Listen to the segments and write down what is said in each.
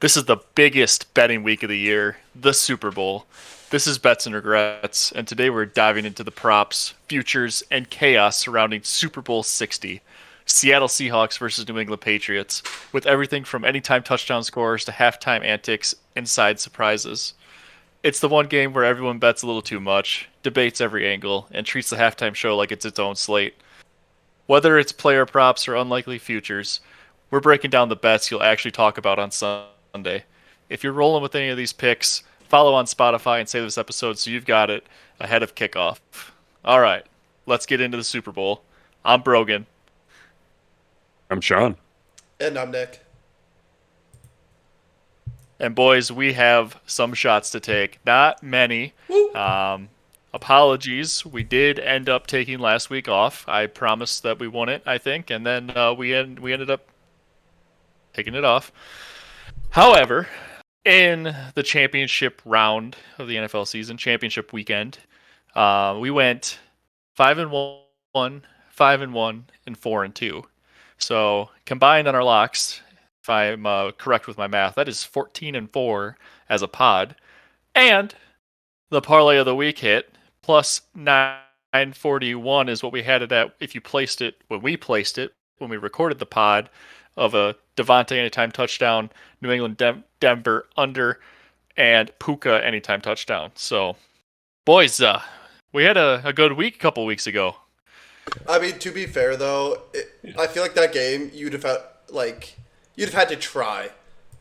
This is the biggest betting week of the year, the Super Bowl. This is Bets and Regrets, and today we're diving into the props, futures, and chaos surrounding Super Bowl 60. Seattle Seahawks versus New England Patriots, with everything from anytime touchdown scores to halftime antics and side surprises. It's the one game where everyone bets a little too much, debates every angle, and treats the halftime show like it's its own slate. Whether it's player props or unlikely futures, we're breaking down the bets you'll actually talk about on Sunday. If you're rolling with any of these picks, follow on Spotify and save this episode so you've got it ahead of kickoff. All right, let's get into the Super Bowl. I'm Brogan. I'm Sean. And I'm Nick. And boys, we have some shots to take. Not many. Apologies. We did end up taking last week off. I promised that we won it, I think, and then we ended up taking it off. However, in the championship round of the NFL season, championship weekend, we went 5-1, 5-1, and 4-2. So combined on our locks, if I'm correct with my math, that is 14-4 as a pod, and the parlay of the week hit plus 941 is what we had it at if you placed it when we recorded the pod of a Devontae anytime touchdown, New England Denver under, and Puka anytime touchdown. So, boys, we had a good week a couple weeks ago. I mean, to be fair though, I feel like that game you'd have had to try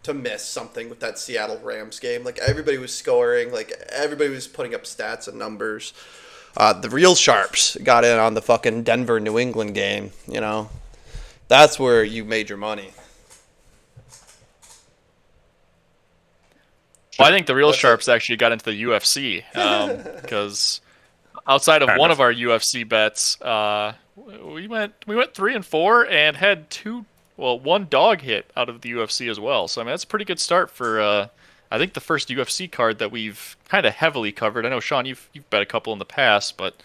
to miss something with that Seattle Rams game. Like everybody was scoring, like everybody was putting up stats and numbers. The real sharps got in on the fucking Denver New England game. You know, that's where you made your money. Well, I think the real sharps actually got into the UFC because outside of one of our UFC bets, we went 3-4 and had one dog hit out of the UFC as well. So I mean that's a pretty good start for I think the first UFC card that we've kind of heavily covered. I know Sean, you've bet a couple in the past, but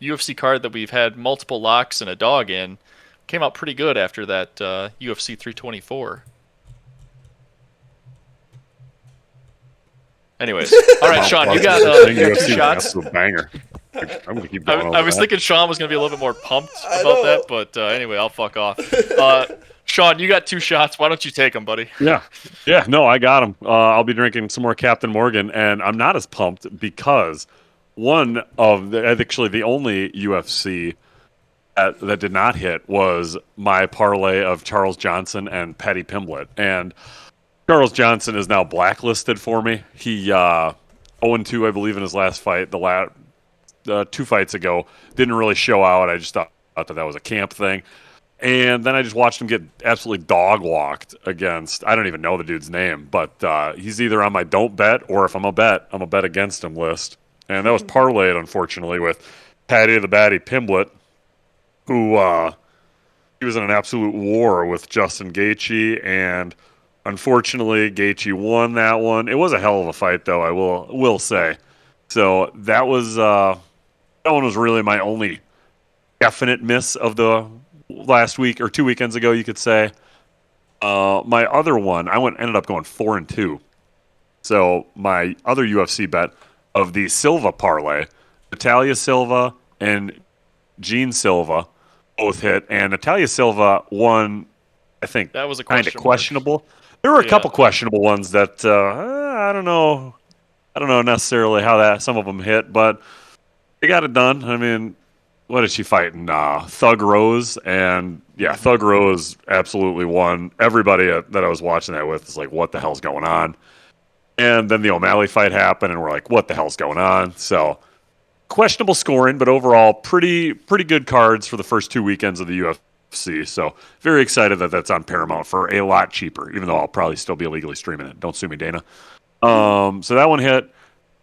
UFC card that we've had multiple locks and a dog in came out pretty good after that UFC 324. Anyways, all right, Sean, you got two shots. Absolute banger. I'm gonna keep going. I was thinking Sean was gonna be a little bit more pumped about that, but anyway, I'll fuck off. Sean, you got two shots. Why don't you take them, buddy? Yeah. No, I got them. I'll be drinking some more Captain Morgan, and I'm not as pumped because actually the only UFC that did not hit was my parlay of Charles Johnson and Paddy Pimblett, and Charles Johnson is now blacklisted for me. He 0-2, I believe, in his last fight. The 2 fights ago didn't really show out. I just thought that was a camp thing. And then I just watched him get absolutely dog-walked against, I don't even know the dude's name, but he's either on my don't bet or if I'm a bet against him list. And that was parlayed, unfortunately, with Paddy the Batty Pimblett, who he was in an absolute war with Justin Gaethje, and unfortunately, Gaethje won that one. It was a hell of a fight, though, I will say. So that one was really my only definite miss of the last week or 2 weekends ago, you could say. My other one, ended up going 4-2. So my other UFC bet of the Silva parlay, Natalia Silva and Jean Silva both hit, and Natalia Silva won. I think that was kind of questionable. There were a couple questionable ones that I don't know necessarily how some of them hit, but they got it done. I mean, what is she fighting? Thug Rose, and Thug Rose absolutely won. Everybody that I was watching that with is like, what the hell's going on? And then the O'Malley fight happened, and we're like, what the hell's going on? So questionable scoring, but overall pretty good cards for the first 2 weekends of the UFC. So very excited that that's on Paramount for a lot cheaper, even though I'll probably still be illegally streaming it. Don't sue me, Dana. So that one hit.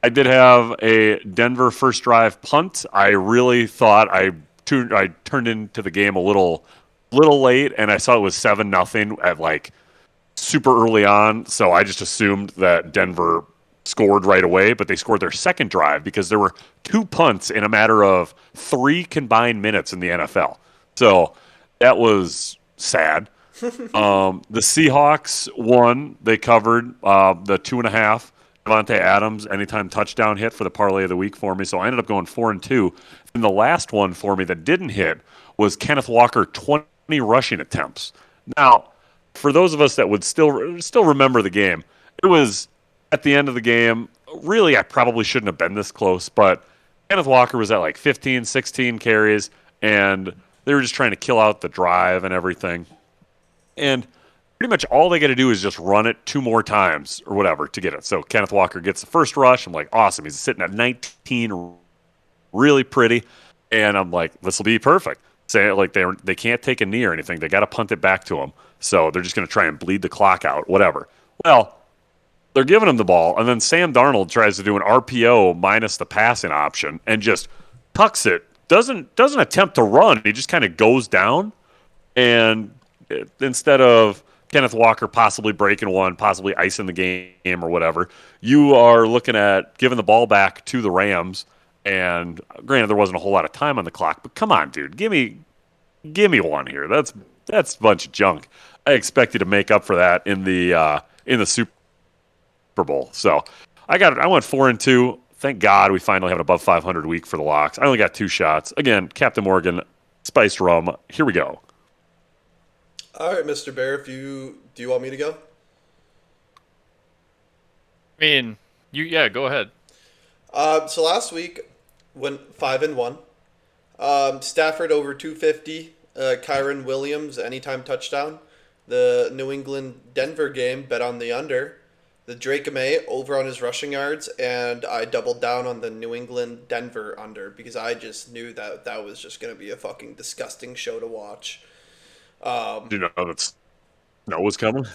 I did have a Denver first drive punt. I really thought I turned into the game a little late, and I saw it was 7-0 at like super early on. So I just assumed that Denver scored right away, but they scored their second drive because there were 2 punts in a matter of 3 combined minutes in the NFL. So that was sad. The Seahawks won. They covered the 2.5. Devontae Adams anytime touchdown hit for the parlay of the week for me. So I ended up going 4-2. And the last one for me that didn't hit was Kenneth Walker 20 rushing attempts. Now, for those of us that would still remember the game, it was at the end of the game. Really, I probably shouldn't have been this close, but Kenneth Walker was at like 15, 16 carries, and they were just trying to kill out the drive and everything. And pretty much all they got to do is just run it 2 more times or whatever to get it. So Kenneth Walker gets the first rush. I'm like, awesome. He's sitting at 19, really pretty. And I'm like, this will be perfect. Say like they can't take a knee or anything. They got to punt it back to him. So they're just going to try and bleed the clock out, whatever. Well, they're giving him the ball, and then Sam Darnold tries to do an RPO minus the passing option and just tucks it. Doesn't attempt to run. He just kind of goes down, and instead of Kenneth Walker possibly breaking one, possibly icing the game or whatever, you are looking at giving the ball back to the Rams. And granted, there wasn't a whole lot of time on the clock, but come on, dude, give me one here. That's a bunch of junk. I expect you to make up for that in the Super Bowl. So I went 4-2. Thank God we finally have an above 500 week for the locks. I only got 2 shots. Again, Captain Morgan, spiced rum. Here we go. All right, Mr. Bear, do you want me to go? I mean, go ahead. So last week went 5-1. Stafford over 250. Kyron Williams anytime touchdown. The New England Denver game bet on the under. The Drake May over on his rushing yards, and I doubled down on the New England Denver under because I just knew that was just going to be a fucking disgusting show to watch. Do you know that snow was coming?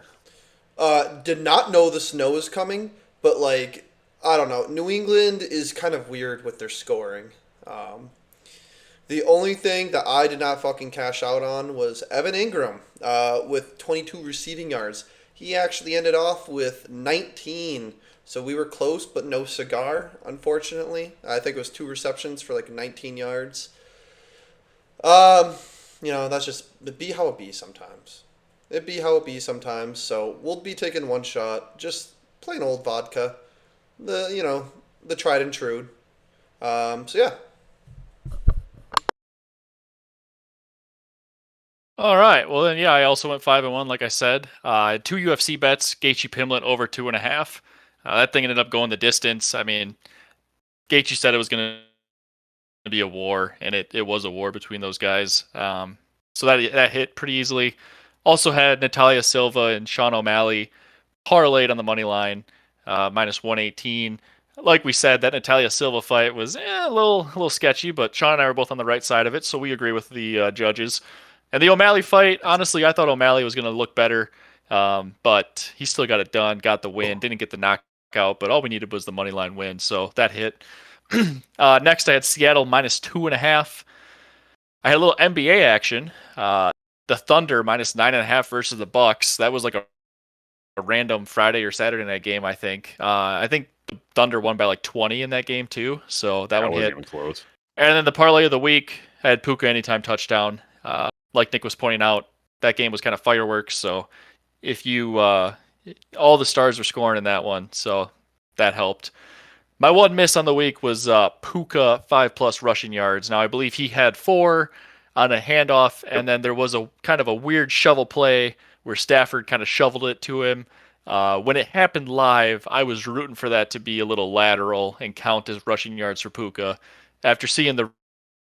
Did not know the snow was coming, but like I don't know. New England is kind of weird with their scoring. The only thing that I did not fucking cash out on was Evan Ingram with 22 receiving yards. He actually ended off with 19. So we were close, but no cigar, unfortunately. I think it was 2 receptions for like 19 yards. That's just it be how it be sometimes. It be how it be sometimes. So we'll be taking one shot, just plain old vodka, the tried and true. So yeah. All right. Well, then, I also went 5-1, like I said. 2 UFC bets, Gaethje Pimlet over 2.5. That thing ended up going the distance. I mean, Gaethje said it was going to be a war, and it was a war between those guys. So that hit pretty easily. Also had Natalia Silva and Sean O'Malley parlayed on the money line, minus 118. Like we said, that Natalia Silva fight was a little sketchy, but Sean and I were both on the right side of it, so we agree with the judges. And the O'Malley fight, honestly, I thought O'Malley was going to look better, but he still got it done, got the win, didn't get the knockout, but all we needed was the money line win, so that hit. Next, I had Seattle minus 2.5. I had a little NBA action. The Thunder minus 9.5 versus the Bucks. That was like a random Friday or Saturday night game, I think. I think the Thunder won by like 20 in that game too, so that one hit. Even close. And then the parlay of the week, I had Puka anytime touchdown. Like Nick was pointing out, that game was kind of fireworks. So if you, all the stars were scoring in that one, so that helped. My one miss on the week was Puka 5+ rushing yards. Now I believe he had 4 on a handoff, and then there was a kind of a weird shovel play where Stafford kind of shoveled it to him. When it happened live, I was rooting for that to be a little lateral and count as rushing yards for Puka. After seeing the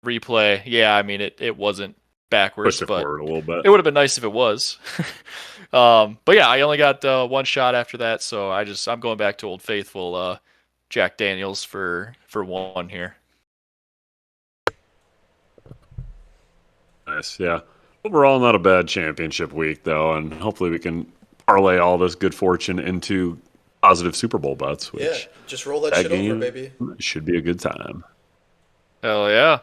replay, I mean it wasn't backwards, Pushed it but forward a little bit. it would have been nice if it was. But I only got one shot after that, so I'm going back to Old Faithful Jack Daniels for one here. Nice, yeah. Overall, not a bad championship week though, and hopefully we can parlay all this good fortune into positive Super Bowl bets. Which just roll that shit over, baby. Should be a good time. Hell yeah!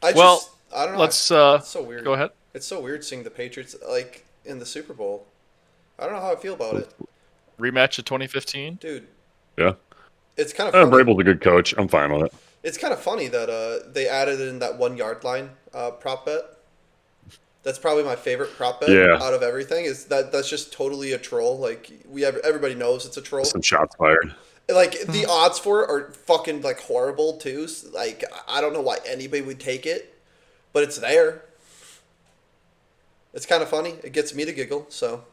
I don't know. Let's it's so weird. Go ahead. It's so weird seeing the Patriots like in the Super Bowl. I don't know how I feel about it. Rematch of 2015, dude. Yeah, it's kind of funny. Vrabel's a good coach. I'm fine with it. It's kind of funny that they added in that 1 yard line prop bet. That's probably my favorite prop bet Yeah, out of everything. Is that's just totally a troll. Like everybody knows it's a troll. some shots fired. Like the odds for it are fucking like horrible too. Like I don't know why anybody would take it, but it's there. It's kind of funny. It gets me to giggle. So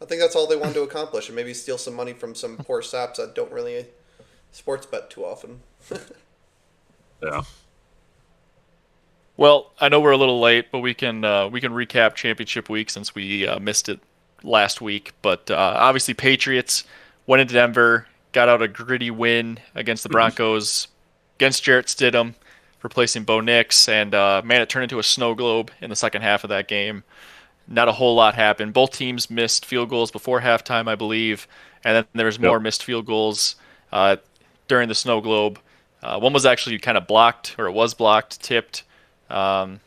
I think that's all they wanted to accomplish, and maybe steal some money from some poor saps that don't really sports bet too often. Yeah. Well, I know we're a little late, but we can recap championship week since we missed it last week. But obviously, Patriots went into Denver, got out a gritty win against the Broncos, against Jarrett Stidham, replacing Bo Nix, and man, it turned into a snow globe in the second half of that game. Not a whole lot happened. Both teams missed field goals before halftime, I believe, and then there was Yep. more missed field goals during the snow globe. One was actually kind of blocked, or it was blocked, tipped um,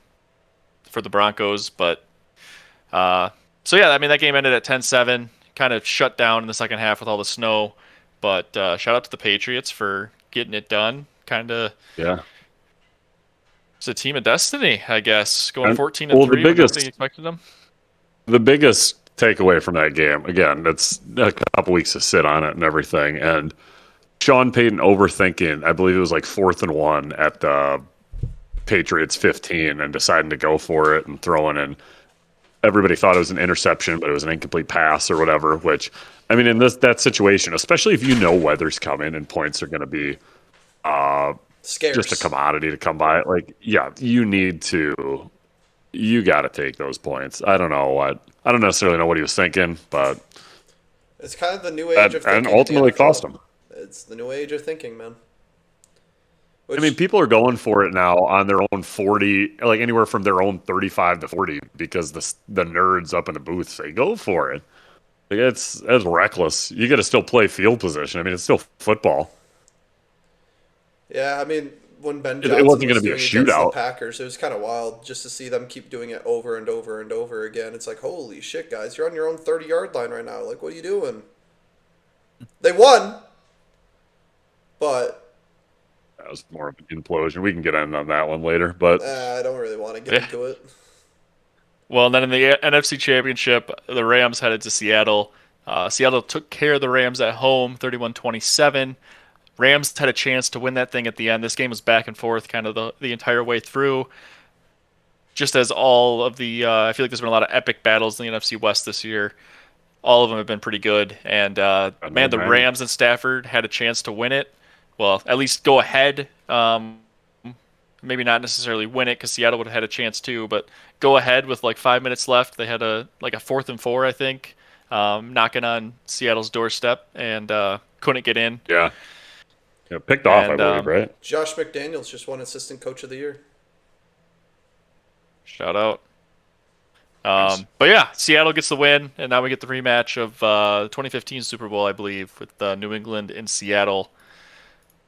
for the Broncos. But so yeah, I mean that game ended at 10-7, kind of shut down in the second half with all the snow. But shout out to the Patriots for getting it done. Kind of, Yeah. it's a team of destiny, I guess, going And, 14-3 well, when nobody expected them. the biggest takeaway from that game, again, it's a couple weeks to sit on it and everything, and Sean Payton overthinking, I believe it was like 4th and 1 at the Patriots 15 and deciding to go for it and throwing in. Everybody thought it was an interception, but it was an incomplete pass or whatever, which, I mean, in that situation, especially if you know weather's coming and points are going to be Scarce. just a commodity to come by, like, yeah, you got to take those points. I don't necessarily know what he was thinking, but It's kind of the new age of thinking. and in the ultimately NFL. cost him. It's the new age of thinking, man. I mean, people are going for it now on their own 40, like anywhere from their own 35 to 40, because the nerds up in the booth say, go for it. Like, it's reckless. You got to still play field position. I mean, it's still football. Yeah, I mean, when Ben It Johnson wasn't was gonna be a doing it against the shootout. Packers, it was kind of wild just to see them keep doing it over and over and over again. It's like, holy shit, guys, you're on your own 30-yard line right now. Like, what are you doing? They won, but That was more of an implosion. We can get in on that one later, but I don't really want to get Yeah. into it. Well, and then in the NFC Championship, the Rams headed to Seattle. Seattle took care of the Rams at home, 31-27. Rams had a chance to win that thing at the end. This game was back and forth kind of the entire way through. Just as all of the, I feel like there's been a lot of epic battles in the NFC West this year. All of them have been pretty good. And man, the man. Rams and Stafford had a chance to win it. Well, at least go ahead. Maybe not necessarily win it because Seattle would have had a chance too, but go ahead with like 5 minutes left. They had a 4th and 4, I think, knocking on Seattle's doorstep and couldn't get in. yeah, picked off, I And, believe, right? Josh McDaniels just won Assistant Coach of the Year. Shout out. Nice. But yeah, Seattle gets the win, and now we get the rematch of the 2015 Super Bowl, I believe, with New England in Seattle.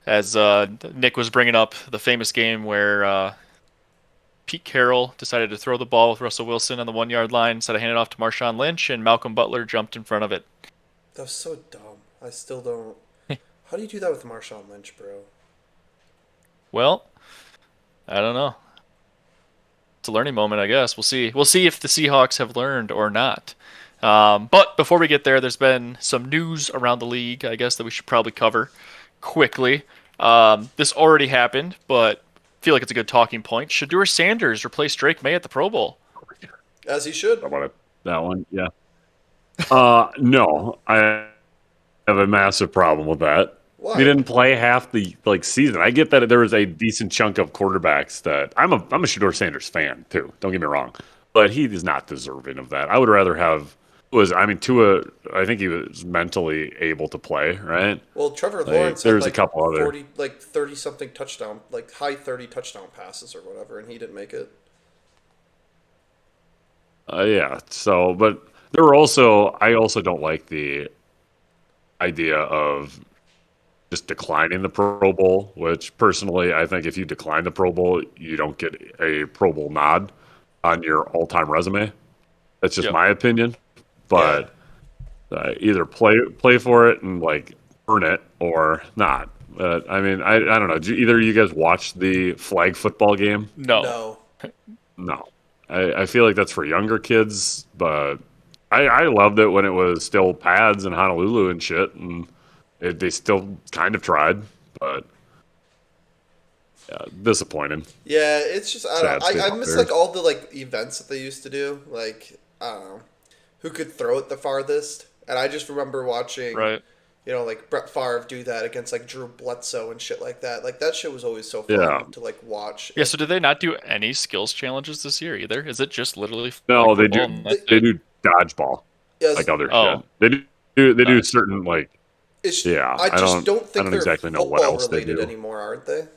As Nick was bringing up the famous game where Pete Carroll decided to throw the ball with Russell Wilson on the 1-yard line instead of handing it off to Marshawn Lynch, and Malcolm Butler jumped in front of it. That was so dumb. I still don't. How do you do that with Marshawn Lynch, bro? Well, I don't know. It's a learning moment, I guess. We'll see. We'll see if the Seahawks have learned or not. But before we get there, there's been some news around the league, I guess, that we should probably cover quickly. This already happened, but I feel like it's a good talking point. Shedeur Sanders replaced Drake May at the Pro Bowl. As he should. I wanted that one, yeah. No, I have a massive problem with that. Why? He didn't play half the season. I get that there was a decent chunk of quarterbacks that I'm a Shedeur Sanders fan too. Don't get me wrong, but he is not deserving of that. I would rather have Tua. I think he was mentally able to play, right? Well, Trevor Lawrence there's had a couple other 40, 30 something touchdown, like high 30 touchdown passes or whatever, and he didn't make it. Yeah. So, but there were also I also don't like the idea of just declining the Pro Bowl, which personally I think if you decline the Pro Bowl, you don't get a Pro Bowl nod on your all-time resume. That's just Yep. my opinion. But either play for it and earn it or not. I mean, I don't know. Did either of you guys watch the flag football game? No. No. No. I feel like that's for younger kids, but I loved it when it was still pads in Honolulu and shit, and they still kind of tried, but yeah, disappointing. Yeah, it's just I don't Sad state I of miss affairs. like all the like events that they used to do. Like I don't know who could throw it the farthest. And I just remember watching, Right. like Brett Favre do that against like Drew Bledsoe and shit like that. Like that shit was always so Yeah. fun to like watch. Yeah. So did they not do any skills challenges this year either? Is it just literally flag No, they football do and that's they it? do dodgeball Yes, like other shit. Oh, They do nice. certain like it's yeah. I just don't I think don't they're exactly know what football else they related do. anymore, aren't they?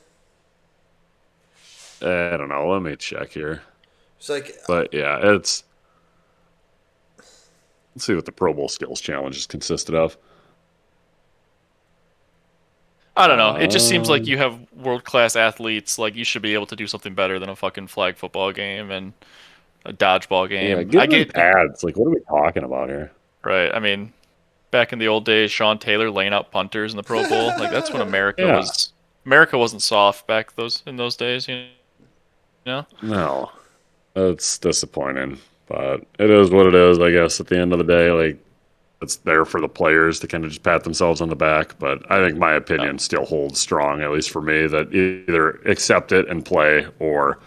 I don't know. Let me check here. It's like But yeah, let's see what the Pro Bowl skills challenges consisted of. I don't know. It just seems like Um, you have world class athletes. Like you should be able to do something better than a fucking flag football game and a dodgeball yeah, game. give I them get pads. Like, what are we talking about here? right. I mean, back in the old days, Sean Taylor laying out punters in the Pro Bowl. Like that's when Yeah, America wasn't soft back those days. You know. no, that's disappointing, but it is what it is. I guess at the end of the day, like it's there for the players to kind of just pat themselves on the back. But I think my Yeah. opinion still holds strong, at least for me, that either accept it and play or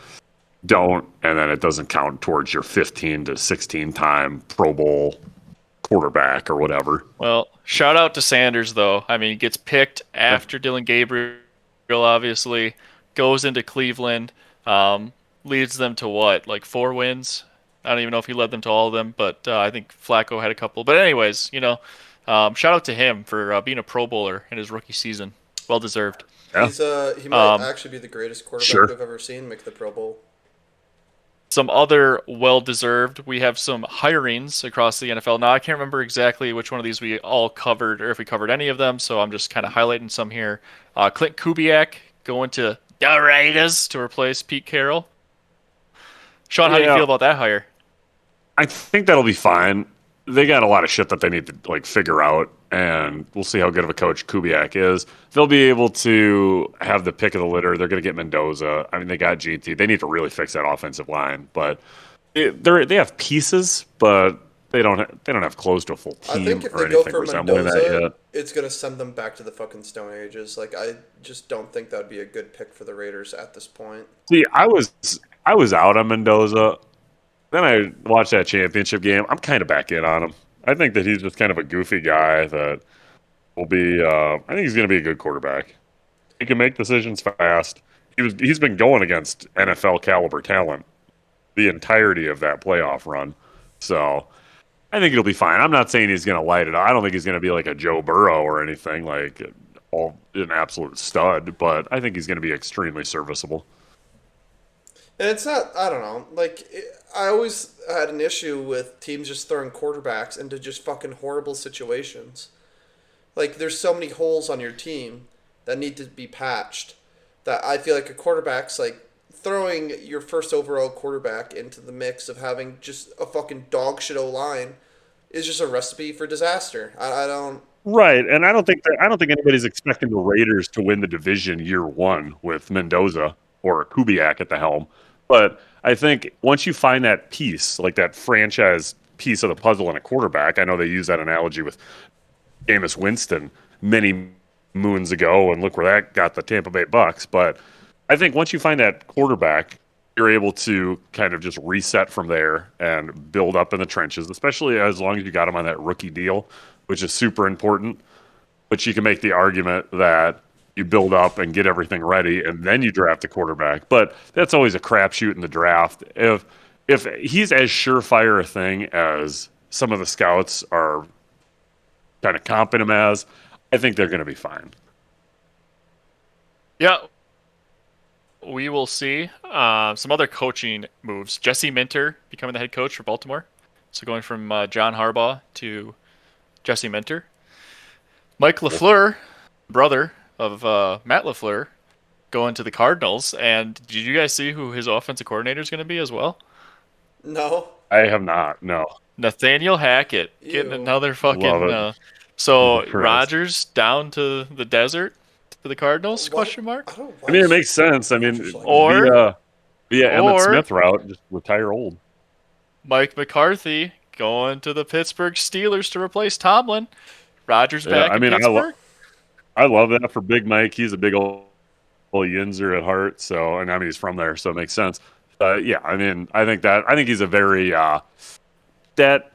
don't, and then it doesn't count towards your 15 to 16 time Pro Bowl quarterback or whatever. Well, shout out to Sanders though. I mean, he gets picked Yeah. after Dylan Gabriel, obviously, goes into Cleveland, leads them to what, like 4 wins? I don't even know if he led them to all of them, but I think Flacco had a couple. But anyways, shout out to him for being a Pro Bowler in his rookie season. Well deserved. Yeah, he might Um, actually be the greatest quarterback sure. we've ever seen make the Pro Bowl. some other well deserved. We have some hirings across the NFL. Now I can't remember exactly which one of these we all covered or if we covered any of them, so I'm just kind of highlighting some here. Clint Kubiak going to the Raiders to replace Pete Carroll. Sean, how do you Yeah, feel about that hire? I think that'll be fine. They got a lot of shit that they need to like figure out, and we'll see how good of a coach Kubiak is. They'll be able to have the pick of the litter. They're going to get Mendoza. I mean, they got GT. They need to really fix that offensive line, but they have pieces, but they don't have close to a full I team think if or they go anything for resembling that Mendoza, yet. it's gonna send them back to the fucking Stone Ages. Like I just don't think that would be a good pick for the Raiders at this point. See, I was out on Mendoza. Then I watched that championship game. I'm kind of back in on him. I think that he's just kind of a goofy guy that will be. I think he's going to be a good quarterback. He can make decisions fast. He's been going against NFL caliber talent the entirety of that playoff run. So I think it'll be fine. I'm not saying he's going to light it up. I don't think he's going to be like a Joe Burrow or anything like all an absolute stud. But I think he's going to be extremely serviceable. And it's not. I don't know. I always had an issue with teams just throwing quarterbacks into just fucking horrible situations. Like there's so many holes on your team that need to be patched that I feel like a quarterback's like throwing your first overall quarterback into the mix of having just a fucking dog shit O line is just a recipe for disaster. I don't. Right, and I don't think anybody's expecting the Raiders to win the division year one with Mendoza or Kubiak at the helm. But I think once you find that piece, like that franchise piece of the puzzle in a quarterback, I know they use that analogy with Jameis Winston many moons ago, and look where that got the Tampa Bay Bucks. But I think once you find that quarterback, you're able to kind of just reset from there and build up in the trenches, especially as long as you got him on that rookie deal, which is super important. But you can make the argument that you build up and get everything ready, and then you draft the quarterback. But that's always a crapshoot in the draft. If he's as surefire a thing as some of the scouts are kind of comping him as, I think they're going to be fine. Yeah, we will see. Some other coaching moves. Jesse Minter becoming the head coach for Baltimore. So going from John Harbaugh to Jesse Minter. Mike LaFleur, brother of Matt LaFleur, going to the Cardinals. And did you guys see who his offensive coordinator is going to be as well? No. I have not. No, Nathaniel Hackett getting Ew. another love fucking. it. So Christ. Rodgers down to the desert to the Cardinals? What? Question mark. I don't I mean, it watch makes sense. I mean, Rodgers like that. Or the Yeah, Emmitt Or Smith route, just retire old. Mike McCarthy going to the Pittsburgh Steelers to replace Tomlin. Rodgers Yeah, back I in mean, Pittsburgh. I love that for Big Mike. He's a big old Yinzer at heart, so and I mean he's from there, so it makes sense. Yeah, I mean, I think he's a very that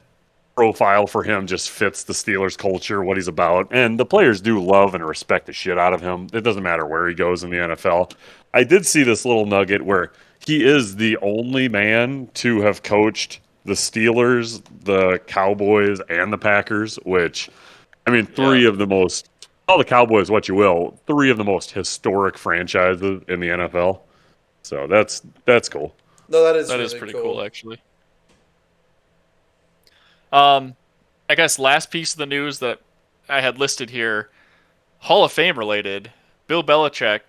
profile for him just fits the Steelers culture, what he's about, and the players do love and respect the shit out of him. It doesn't matter where he goes in the NFL. I did see this little nugget where he is the only man to have coached the Steelers, the Cowboys, and the Packers, which I mean, Yeah, three of the most, call the Cowboys what you will, three of the most historic franchises in the NFL. So that's cool. No, that is that is really pretty cool. cool, actually. Um, I guess last piece of the news that I had listed here, Hall of Fame related. Bill Belichick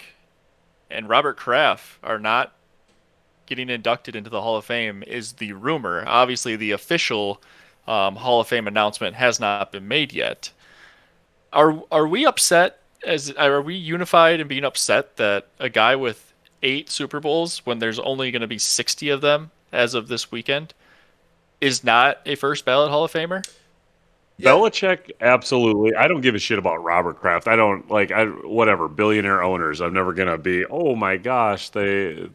and Robert Kraft are not getting inducted into the Hall of Fame. Is the rumor? Obviously, the official Hall of Fame announcement has not been made yet. Are we upset? Are we unified in being upset that a guy with 8 Super Bowls, when there's only going to be 60 of them as of this weekend, is not a first ballot Hall of Famer? Yeah, Belichick, absolutely. I don't give a shit about Robert Kraft. I don't like I whatever billionaire owners. I'm never gonna be. Oh my gosh, they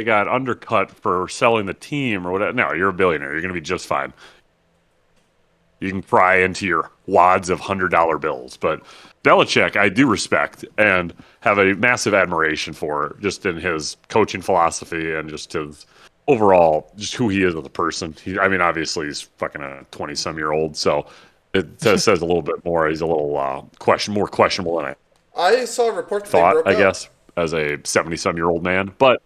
got undercut for selling the team or whatever. No, you're a billionaire. You're gonna be just fine. You can pry into your wads of $100 bills. But Belichick, I do respect and have a massive admiration for just in his coaching philosophy and just his overall, just who he is as a person. I mean, obviously, he's fucking a 20-some-year-old. So it says a little bit more. He's a little more questionable than I I saw a report that they thought, broke I up. guess, as a 70-some-year-old man. But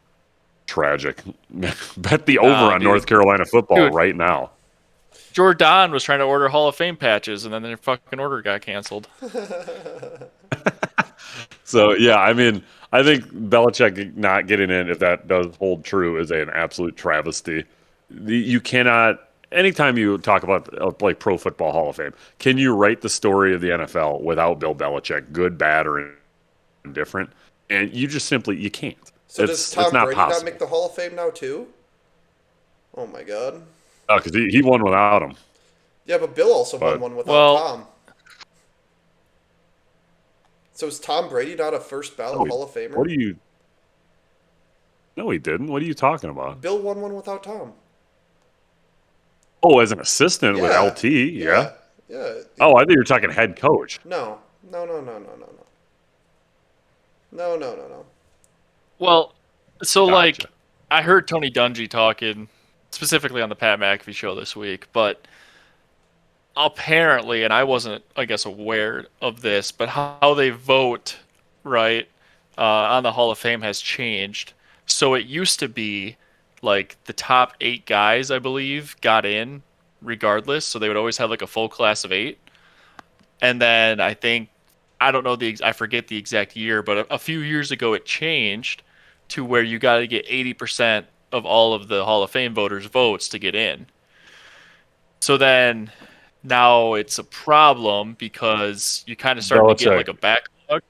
tragic. Bet the over Nah, on North dude. Carolina football Dude, right now. Jordan was trying to order Hall of Fame patches, and then their fucking order got canceled. So yeah, I mean, I think Belichick not getting in, if that does hold true, is an absolute travesty. You cannot. Anytime you talk about like Pro Football Hall of Fame, can you write the story of the NFL without Bill Belichick, good, bad, or indifferent? And you just simply you can't. So does It's Tom not Brady not make possible. the Hall of Fame now too? Oh my god. Because he won without him. Yeah, but Bill also won But one without Well, Tom. So is Tom Brady not a first ballot no, Hall of what Famer? do you? No, he didn't. What are you talking about? Bill won one without Tom. Oh, as an assistant with Yeah, LT, yeah. yeah, yeah. Oh, I think you're talking head coach. No, no, no, no, no, no, no, no, no, no, no. well, so Gotcha. like, I heard Tony Dungy talking specifically on the Pat McAfee show this week, but apparently, and I wasn't, I guess, aware of this, but how they vote, right, on the Hall of Fame has changed. So it used to be like the top 8 guys, I believe, got in regardless. So they would always have like a full class of 8. And then I think, I don't know I forget the exact year, but a few years ago it changed to where you got to get 80% of all of the Hall of Fame voters' votes to get in. So then now it's a problem because you kind of starting to get like Belichick. a backlog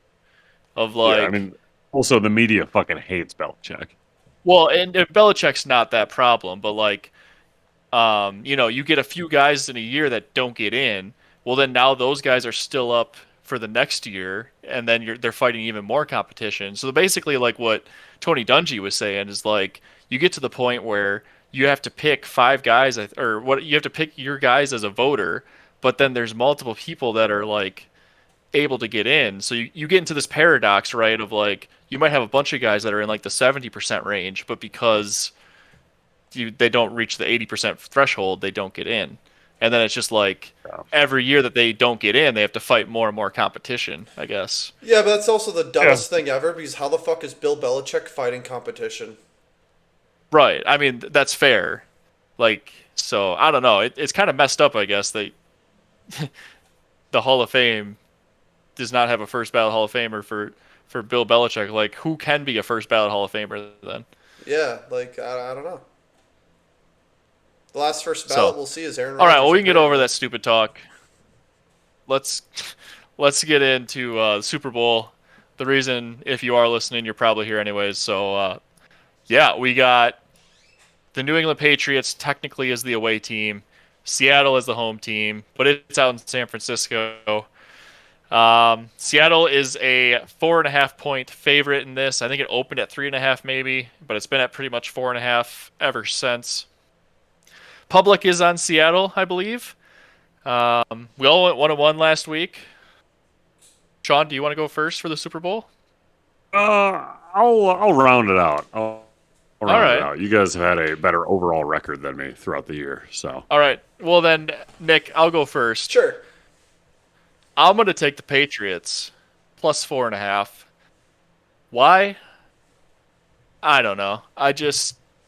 of Yeah, I like, mean, also the media fucking hates Belichick. well, and Belichick's not that problem, but like, you get a few guys in a year that don't get in. Well, then now those guys are still up for the next year, and then they're fighting even more competition. So basically, like what Tony Dungy was saying is like you get to the point where you have to pick 5 guys, or what you have to pick your guys as a voter, but then there's multiple people that are like able to get in. So you get into this paradox, right? Of like you might have a bunch of guys that are in like the 70% range, but because they don't reach the 80% threshold, they don't get in. And then it's just like Yeah. every year that they don't get in, they have to fight more and more competition, I guess. Yeah, but that's also the Yeah. dumbest thing ever because how the fuck is Bill Belichick fighting competition? Right. I mean, that's fair. Like, so I don't know. It's kind of messed up, I guess, that the Hall of Fame does not have a first ballot Hall of Famer for Bill Belichick. Like, who can be a first ballot Hall of Famer then? Yeah, like I don't know. The last first ballot So, we'll see is Aaron all right. Rodgers. Well, we can get over apparently. that stupid talk. Let's let's get into the Super Bowl. The reason, if you are listening, you're probably here anyways. So Yeah, we got the New England Patriots technically as the away team, Seattle as the home team, but it's out in San Francisco. Seattle is a 4.5 point favorite in this. I think it opened at 3.5 maybe, but it's been at pretty much 4.5 ever since. Public is on Seattle, I believe. We all went 1-1 last week. Sean, do you want to go first for the Super Bowl? I'll round it out. I'll All round it right. out. You guys have had a better overall record than me throughout the year, so. All right. Well then, Nick, I'll go first. Sure. I'm gonna take the Patriots plus 4.5. Why? I don't know.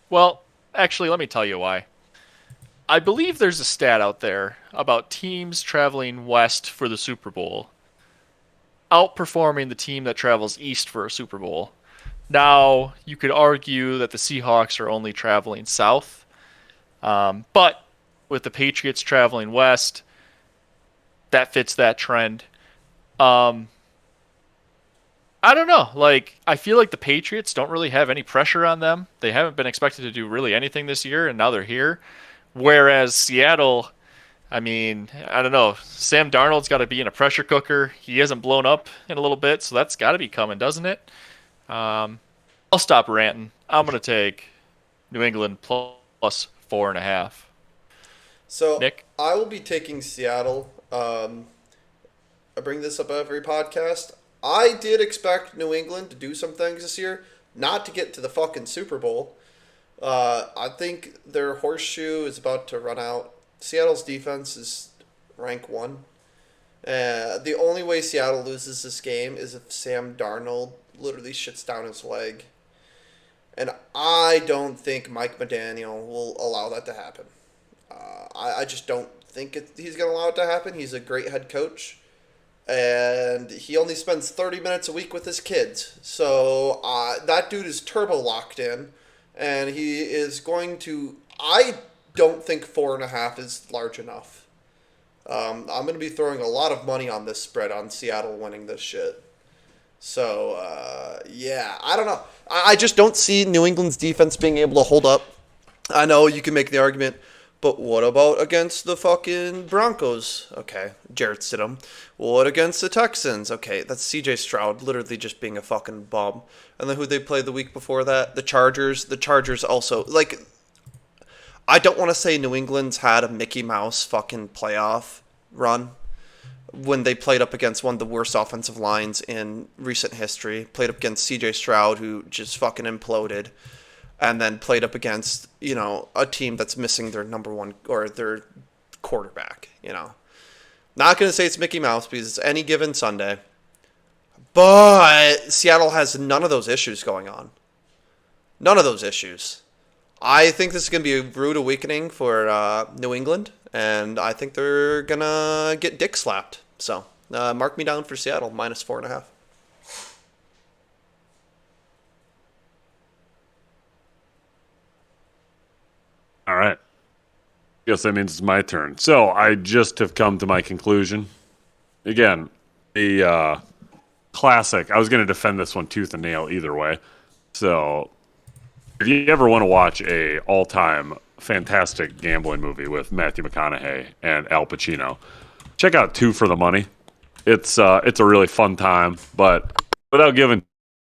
Well, actually, let me tell you why. I believe there's a stat out there about teams traveling west for the Super Bowl outperforming the team that travels east for a Super Bowl. Now, you could argue that the Seahawks are only traveling south, but with the Patriots traveling west, that fits that trend. I don't know. Like, I feel like the Patriots don't really have any pressure on them. They haven't been expected to do really anything this year, and now they're here. Whereas Seattle, I mean, I don't know. Sam Darnold's got to be in a pressure cooker. He hasn't blown up in a little bit, so that's got to be coming, doesn't it? I'll stop ranting. I'm going to take New England plus 4.5. So Nick? I will be taking Seattle. I bring this up every podcast. I did expect New England to do some things this year, not to get to the fucking Super Bowl. I think their horseshoe is about to run out. Seattle's defense is rank 1. The only way Seattle loses this game is if Sam Darnold literally shits down his leg. And I don't think Mike McDaniel will allow that to happen. I just don't think he's going to allow it to happen. He's a great head coach. And he only spends 30 minutes a week with his kids. So that dude is turbo locked in. And he is going to... I don't think 4.5 is large enough. I'm going to be throwing a lot of money on this spread on Seattle winning this shit. So, yeah, I don't know. I just don't see New England's defense being able to hold up. I know you can make the argument, but what about against the fucking Broncos? Okay, Jarrett Stidham. What against the Texans? Okay, that's CJ Stroud literally just being a fucking bum. And then who they played the week before that? The Chargers. The Chargers also, like, I don't want to say New England's had a Mickey Mouse fucking playoff run when they played up against one of the worst offensive lines in recent history. Played up against CJ Stroud, who just fucking imploded. And then played up against, a team that's missing their number one or their quarterback, Not going to say it's Mickey Mouse because it's any given Sunday. But Seattle has none of those issues going on. None of those issues. I think this is going to be a rude awakening for New England. And I think they're going to get dick slapped. So mark me down for Seattle, minus 4.5. All right. Guess that means it's my turn. So I just have come to my conclusion. Again, the classic. I was going to defend this one tooth and nail either way. So if you ever want to watch a all-time fantastic gambling movie with Matthew McConaughey and Al Pacino, check out Two for the Money. It's a really fun time, but without giving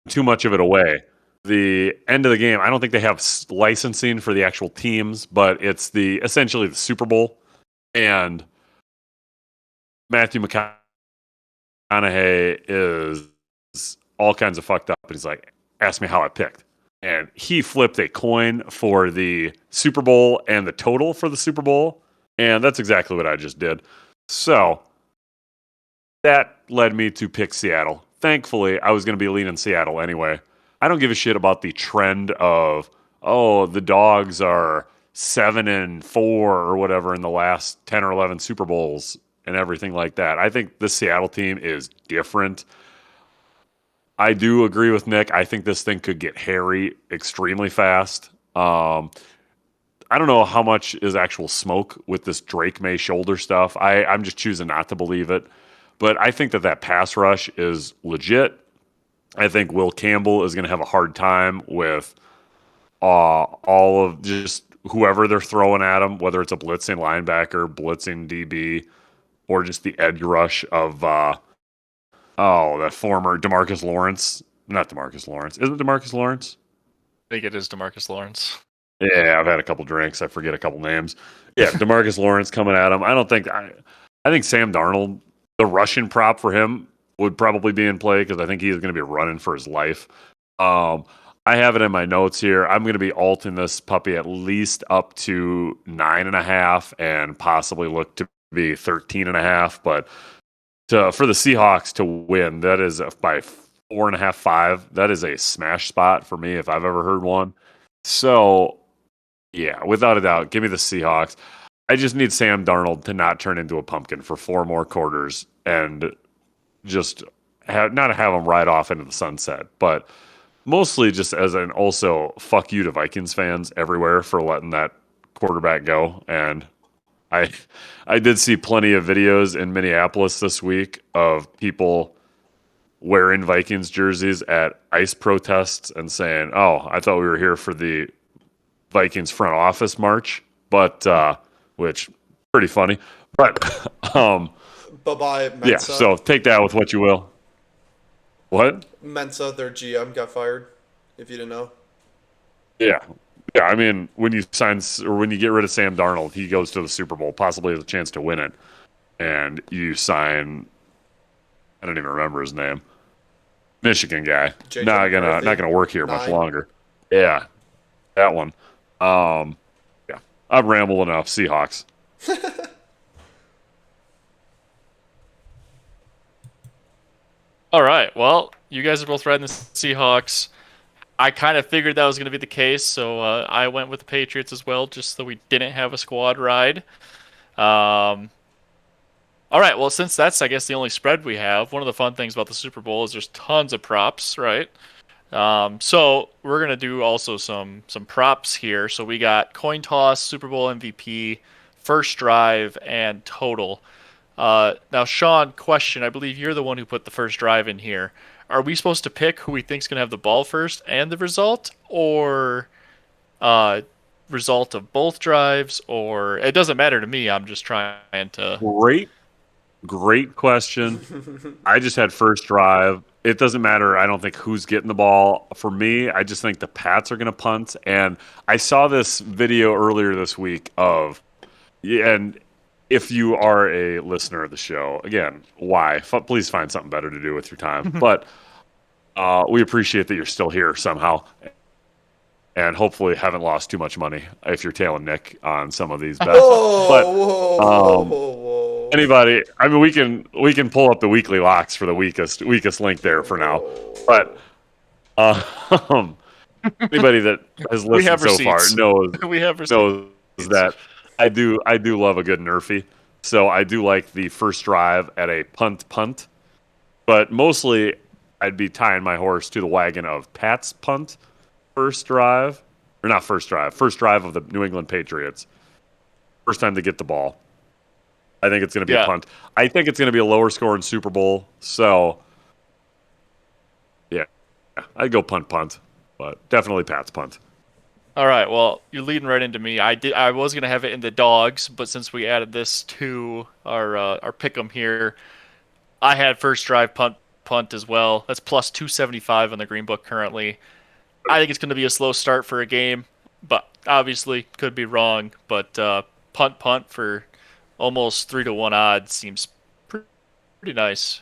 too much of it away, the end of the game, I don't think they have licensing for the actual teams, but it's essentially the Super Bowl, and Matthew McConaughey is all kinds of fucked up, and he's like, ask me how I picked. And he flipped a coin for the Super Bowl and the total for the Super Bowl, and that's exactly what I just did. So that led me to pick Seattle. Thankfully, I was going to be leaning Seattle anyway. I don't give a shit about the trend of, the Dogs are 7-4 or whatever in the last 10 or 11 Super Bowls and everything like that. I think the Seattle team is different. I do agree with Nick. I think this thing could get hairy extremely fast. I don't know how much is actual smoke with this Drake May shoulder stuff. I'm just choosing not to believe it. But I think that pass rush is legit. I think Will Campbell is going to have a hard time with all of just whoever they're throwing at him, whether it's a blitzing linebacker, blitzing DB, or just the edge rush of that former Demarcus Lawrence. Not Demarcus Lawrence. Is it Demarcus Lawrence? I think it is DeMarcus Lawrence. Yeah, I've had a couple drinks. I forget a couple names. Yeah, Demarcus Lawrence coming at him. I think Sam Darnold, the rushing prop for him would probably be in play because I think he's going to be running for his life. I have it in my notes here. I'm going to be alting this puppy at least up to 9.5 and possibly look to be 13.5. But for the Seahawks to win, that is by 4.5, 5. That is a smash spot for me if I've ever heard one. So, yeah, without a doubt, give me the Seahawks. I just need Sam Darnold to not turn into a pumpkin for 4 more quarters and just not have him ride off into the sunset, but mostly just as an also fuck you to Vikings fans everywhere for letting that quarterback go. And I did see plenty of videos in Minneapolis this week of people wearing Vikings jerseys at ICE protests and saying, "Oh, I thought we were here for the Vikings front office march," but which pretty funny. But Bye-bye, Mensa. yeah, so take that with what you will. What? Mensa, their GM, got fired, if you didn't know. Yeah. Yeah, I mean, when you get rid of Sam Darnold, he goes to the Super Bowl, possibly has a chance to win it. And you sign, I don't even remember his name, Michigan guy. JJ Not McCarthy. gonna work here much 9. longer. Yeah, that one. Yeah, I've rambled enough. Seahawks. All right. Well, you guys are both riding the Seahawks. I kind of figured that was going to be the case, so I went with the Patriots as well, just so we didn't have a squad ride. All right. Well, since that's, I guess, the only spread we have, one of the fun things about the Super Bowl is there's tons of props, right? So we're gonna do also some props here. So we got coin toss, Super Bowl MVP, first drive, and total. Now, Sean, question. I believe you're the one who put the first drive in here. Are we supposed to pick who we think's gonna have the ball first and the result, or result of both drives? Or it doesn't matter to me. I'm just trying to. Great question. I just had first drive. It doesn't matter, I don't think, who's getting the ball. For me, I just think the Pats are going to punt. And I saw this video earlier this week of, and if you are a listener of the show, again, why? Please find something better to do with your time. But we appreciate that you're still here somehow. And hopefully haven't lost too much money if you're tailing Nick on some of these bets. Whoa. Anybody, I mean, we can pull up the weekly locks for the weakest link there for now. But anybody that has listened so far knows we have receipts. knows that I do love a good nerfy. So I do like the first drive at a punt. But mostly I'd be tying my horse to the wagon of Pat's punt first drive of the New England Patriots. First time to get the ball. I think it's going to be a punt. I think it's going to be a lower scoring Super Bowl. So, yeah, I'd go punt, but definitely Pat's punt. All right. Well, you're leading right into me. I was going to have it in the dogs, but since we added this to our pick'em here, I had first drive punt as well. That's plus 275 on the Green Book currently. I think it's going to be a slow start for a game, but obviously could be wrong. But punt for almost 3-1 odds seems pretty nice.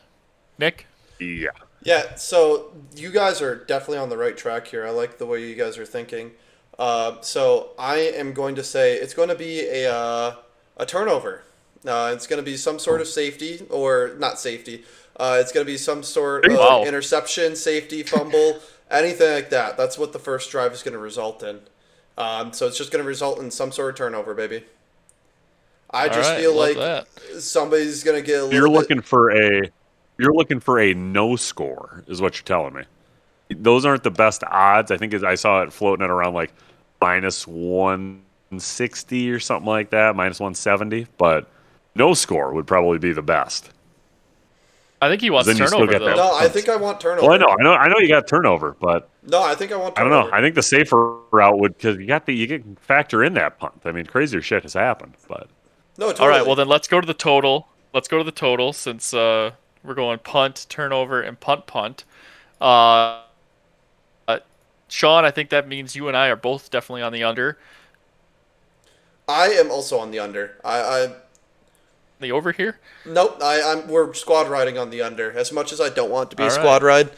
Nick? Yeah. Yeah, so you guys are definitely on the right track here. I like the way you guys are thinking. So I am going to say it's going to be a turnover. It's going to be some sort of safety, or not safety. It's going to be some sort of interception, safety, fumble, anything like that. That's what the first drive is going to result in. So it's just going to result in some sort of turnover, baby. I just feel like somebody's going to get a little You're looking for a no score, is what you're telling me. Those aren't the best odds. I think I saw it floating at around like minus 160 or something like that, minus 170. But no score would probably be the best. I think he wants Then you still turnover get though. that. No, I think I want turnover. Well, I know you got turnover, but No, I think I want I don't turnover. know. I think the safer route would because you can factor in that punt. I mean, crazier shit has happened, but No, totally. All right, well then let's go to the total. Let's go to the total since we're going punt, turnover, and punt. Uh, Sean, I think that means you and I are both definitely on the under. I am also on the under. The over here. Nope. We're squad riding on the under. As much as I don't want it to be All a right. squad ride,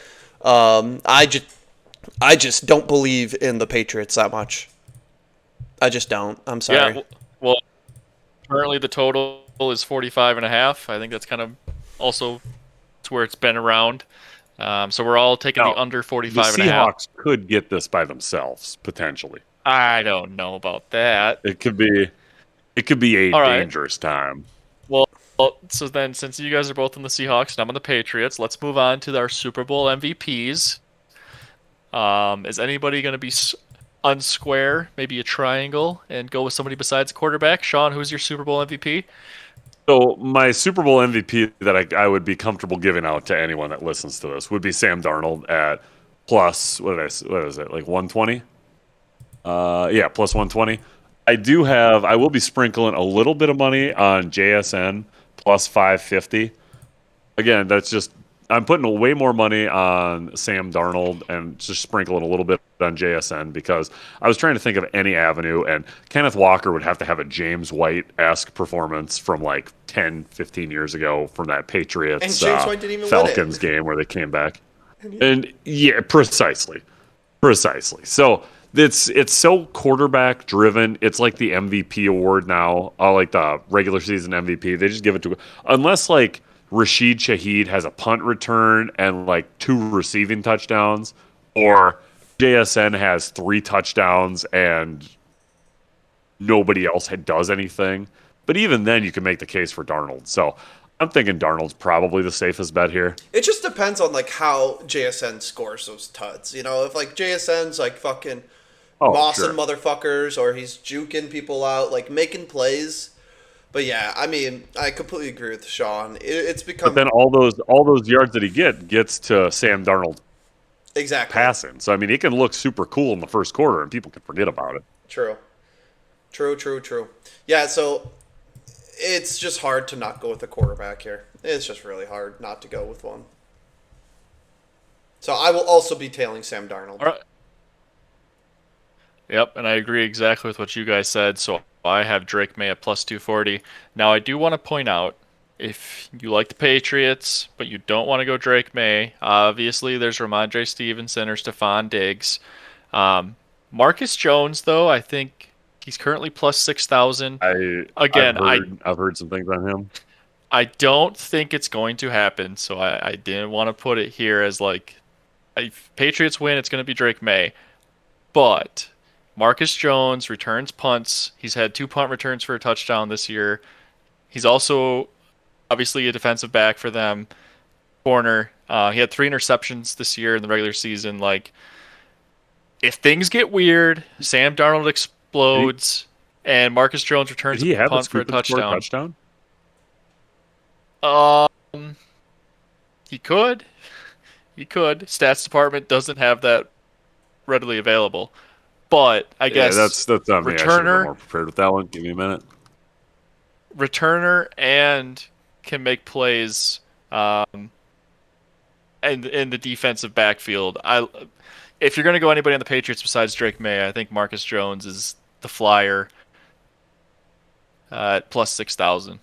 I just don't believe in the Patriots that much. I just don't. I'm sorry. Yeah. Well, currently the total is 45.5. I think that's kind of also it's where it's been around. So we're all taking Now, the under the 45.5. Seahawks could get this by themselves potentially. I don't know about that. It could be a All right. dangerous time. Well, so then since you guys are both on the Seahawks and I'm on the Patriots, let's move on to our Super Bowl MVPs. Is anybody going to be unsquare, maybe a triangle, and go with somebody besides a quarterback? Sean, who's your Super Bowl MVP? So my Super Bowl MVP that I would be comfortable giving out to anyone that listens to this would be Sam Darnold at plus what is it, like 120? Yeah, plus 120. I will be sprinkling a little bit of money on JSN plus 550. Again, that's just I'm putting way more money on Sam Darnold and just sprinkling a little bit on JSN because I was trying to think of any avenue, and Kenneth Walker would have to have a James White-esque performance from like 10, 15 years ago from that Patriots And James White didn't even Falcons win it. game where they came back. And yeah, precisely. So it's so quarterback driven. It's like the MVP award now, like the regular season MVP. They just give it to unless like Rashid Shaheed has a punt return and like 2 receiving touchdowns, or JSN has 3 touchdowns and nobody else does anything. But even then, you can make the case for Darnold. So I'm thinking Darnold's probably the safest bet here. It just depends on like how JSN scores those tuds. You know, if like JSN's like fucking mossing motherfuckers, or he's juking people out, like making plays. But yeah, I mean, I completely agree with Sean. It's become. But then all those yards that he gets to Sam Darnold Exactly passing. So I mean, he can look super cool in the first quarter, and people can forget about it. True. Yeah, so it's just hard to not go with a quarterback here. It's just really hard not to go with one. So I will also be tailing Sam Darnold. All right. Yep, and I agree exactly with what you guys said. So I have Drake May at plus 240. Now I do want to point out, if you like the Patriots, but you don't want to go Drake May, obviously there's Ramondre Stevenson or Stephon Diggs. Marcus Jones, though, I think he's currently plus 6,000. I've heard some things on him. I don't think it's going to happen, so I didn't want to put it here as like, if Patriots win, it's going to be Drake May. But Marcus Jones returns punts. He's had 2 punt returns for a touchdown this year. He's also obviously a defensive back for them. Corner. He had 3 interceptions this year in the regular season. Like, if things get weird, Sam Darnold explodes, and Marcus Jones returns a punt for a touchdown. He could. Stats department doesn't have that readily available. But I guess that's on me. I should have been returner, more prepared with that one. Give me a minute. returner, and can make plays, and in the defensive backfield. If you're going to go anybody on the Patriots besides Drake May, I think Marcus Jones is the flyer at plus 6,000. A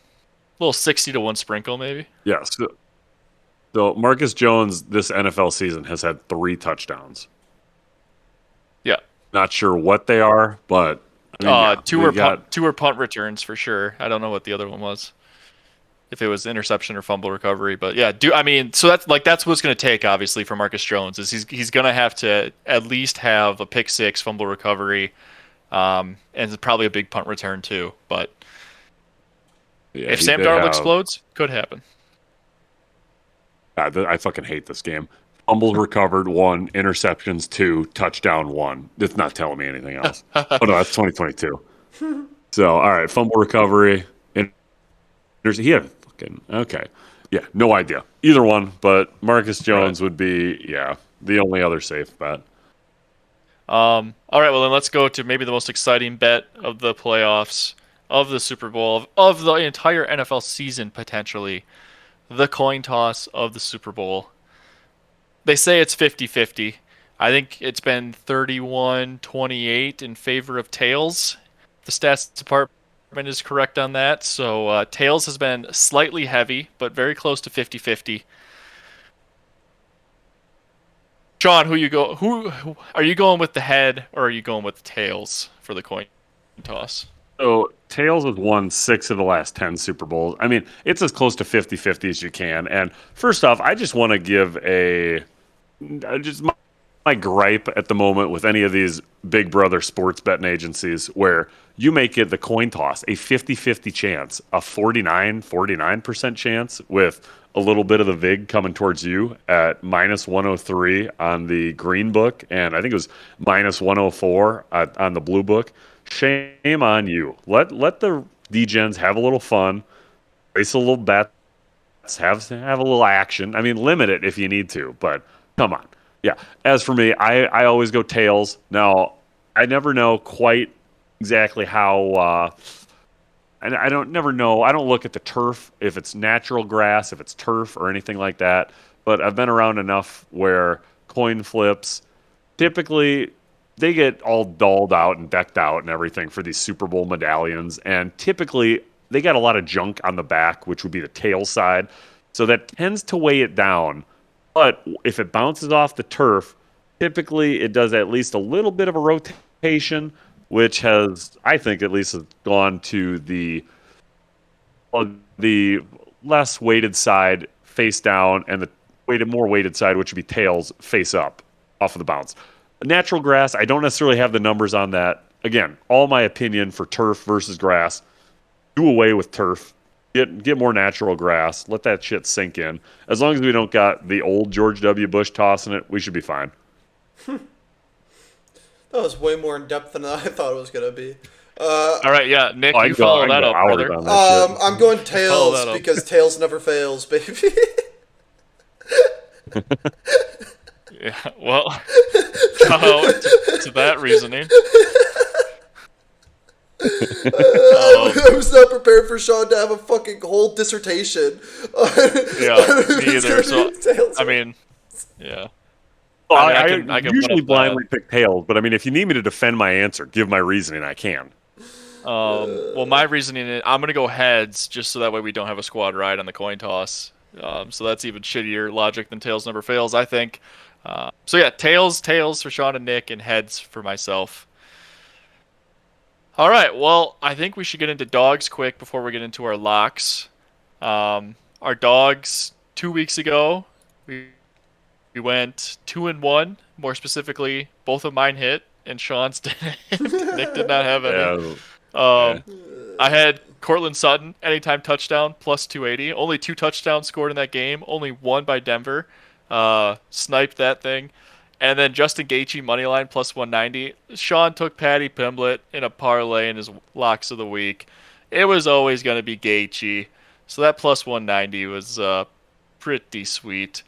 little 60 to 1 sprinkle, maybe. Yes. So Marcus Jones this NFL season has had 3 touchdowns. Yeah. Not sure what they are, but I mean, 2 are punt returns for sure. I don't know what the other one was, if it was interception or fumble recovery. But yeah, so that's what's going to take, obviously, for Marcus Jones is he's going to have to at least have a pick 6 fumble recovery, and probably a big punt return too. But yeah, if Sam Darnold explodes, could happen. I fucking hate this game. Fumbles recovered 1, interceptions 2, touchdown 1. It's not telling me anything else. Oh no, that's 2022. So all right, fumble recovery. He had fucking okay. Yeah, no idea. Either one, but Marcus Jones would be, the only other safe bet. All right, well then let's go to maybe the most exciting bet of the playoffs, of the Super Bowl, of the entire NFL season potentially, the coin toss of the Super Bowl. They say it's 50-50. I think it's been 31-28 in favor of tails. The stats department is correct on that. So tails has been slightly heavy, but very close to 50-50. Sean, who are you going with the head or are you going with the tails for the coin toss? So Tails has won 6 of the last 10 Super Bowls. I mean, it's as close to 50-50 as you can. And first off, I just want to give my gripe at the moment with any of these big brother sports betting agencies where you make it the coin toss, a 50-50 chance, a 49% chance with a little bit of the VIG coming towards you at minus 103 on the green book, and I think it was minus 104 on the blue book. Shame on you. Let the DGens have a little fun, place a little bet, have a little action. I mean, limit it if you need to, but come on. Yeah. As for me, I always go tails. Now, I never know quite exactly how. I don't never know. I don't look at the turf if it's natural grass, if it's turf or anything like that. But I've been around enough where coin flips typically they get all dolled out and decked out and everything for these Super Bowl medallions, and typically they got a lot of junk on the back, which would be the tail side. So that tends to weigh it down. But if it bounces off the turf, typically it does at least a little bit of a rotation, which has, I think, at least gone to the less weighted side face down and the more weighted side, which would be tails, face up off of the bounce. Natural grass, I don't necessarily have the numbers on that. Again, all my opinion for turf versus grass. Do away with turf. Get more natural grass. Let that shit sink in. As long as we don't got the old George W. Bush tossing it, we should be fine. That was way more in depth than I thought it was gonna be. All right, yeah, Nick, you go follow that up, hours brother. on that shit. I'm going tails because tails never fails, baby. Yeah, well, to that reasoning. I was not prepared for Sean to have a fucking whole dissertation. Me either. So, I mean, yeah. Well, I can usually put up blindly pick tails, but I mean, if you need me to defend my answer, give my reasoning, I can. Well, my reasoning is I'm going to go heads just so that way we don't have a squad ride on the coin toss. So that's even shittier logic than tails never fails, I think. So yeah, tails for Sean and Nick, and heads for myself. All right, well, I think we should get into dogs quick before we get into our locks. Our dogs 2 weeks ago, we went 2-1. More specifically, both of mine hit, and Sean's didn't. Nick did not have any. I had Cortland Sutton anytime touchdown plus 280. Only 2 touchdowns scored in that game. Only 1 by Denver. Sniped that thing. And then Justin Gaethje moneyline plus 190. Sean took Patty Pimblett in a parlay in his locks of the week. It was always going to be Gaethje, so that plus 190 was pretty sweet.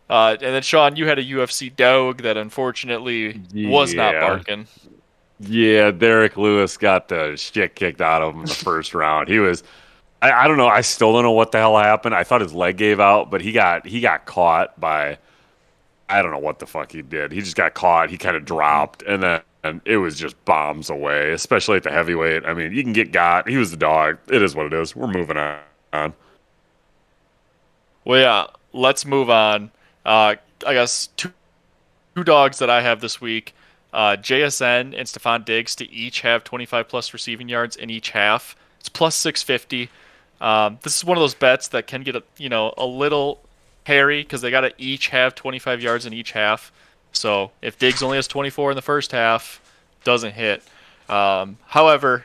And then Sean, you had a UFC dog that unfortunately was not barking. Yeah, Derek Lewis got the shit kicked out of him in the first round. He was, I don't know, I still don't know what the hell happened. I thought his leg gave out, but he got caught by, I don't know what the fuck he did. He just got caught. He kind of dropped, and then it was just bombs away, especially at the heavyweight. I mean, you can get got. He was the dog. It is what it is. We're moving on. Well, yeah, let's move on. I guess two dogs that I have this week, JSN and Stephon Diggs to each have 25-plus receiving yards in each half. It's plus 650. This is one of those bets that can get a little hairy because they got to each have 25 yards in each half. So if Diggs only has 24 in the first half, doesn't hit. However,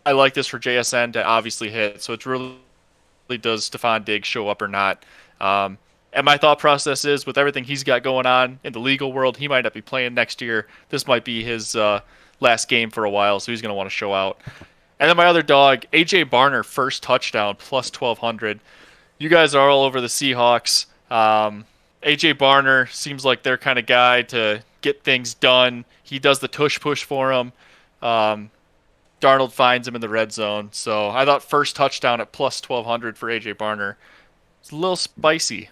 I like this for JSN to obviously hit. So it's really does Stephon Diggs show up or not? And my thought process is, with everything he's got going on in the legal world, he might not be playing next year. This might be his last game for a while, so he's going to want to show out. And then my other dog, A.J. Barner, first touchdown, plus 1,200. You guys are all over the Seahawks. AJ Barner seems like their kind of guy to get things done. He does the tush push for them. Darnold finds him in the red zone. So I thought first touchdown at plus 1200 for AJ Barner. It's a little spicy.